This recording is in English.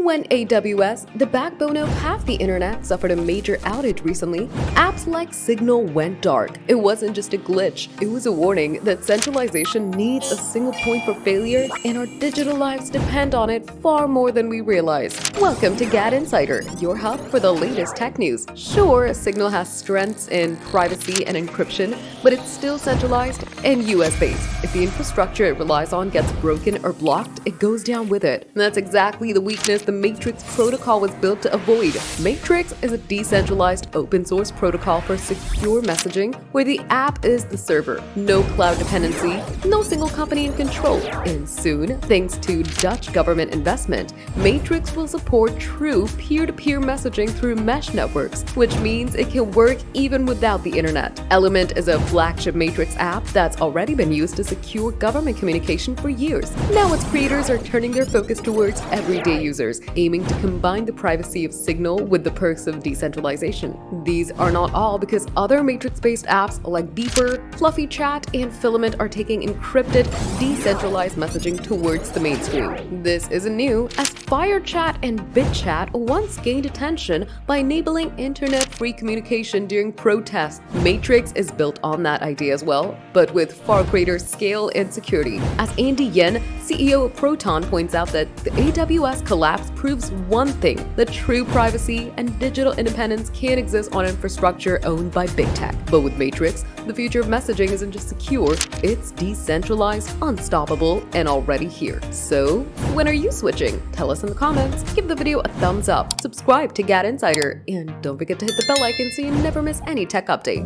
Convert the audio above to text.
When AWS, the backbone of half the internet, suffered a major outage recently, apps like Signal went dark. It wasn't just a glitch, it was a warning that centralization needs a single point for failure, and our digital lives depend on it far more than we realize. Welcome to GadInsider, your hub for the latest tech news. Sure, Signal has strengths in privacy and encryption, but it's still centralized and US-based. If the infrastructure it relies on gets broken or blocked, it goes down with it. And that's exactly the weakness the Matrix protocol was built to avoid. Matrix is a decentralized open-source protocol for secure messaging where the app is the server. No cloud dependency, no single company in control. And soon, thanks to Dutch government investment, Matrix will support true peer-to-peer messaging through mesh networks, which means it can work even without the internet. Element is a flagship Matrix app that's already been used to secure government communication for years. Now its creators are turning their focus towards everyday users, aiming to combine the privacy of Signal with the perks of decentralization. These are not all, because other Matrix-based apps like Beeper, Fluffy Chat, and Filament are taking encrypted, decentralized messaging towards the mainstream. This isn't new, as FireChat and BitChat once gained attention by enabling internet-free communication during protests. Matrix is built on that idea as well, but with far greater scale and security. As Andy Yen, CEO of Proton, points out that the AWS collapse proves one thing: that true privacy and digital independence can't exist on infrastructure owned by big tech. But with Matrix, the future of messaging isn't just secure, it's decentralized, unstoppable, and already here. So, when are you switching? Tell us in the comments, give the video a thumbs up, subscribe to GadInsider, and don't forget to hit the bell icon so you never miss any tech update.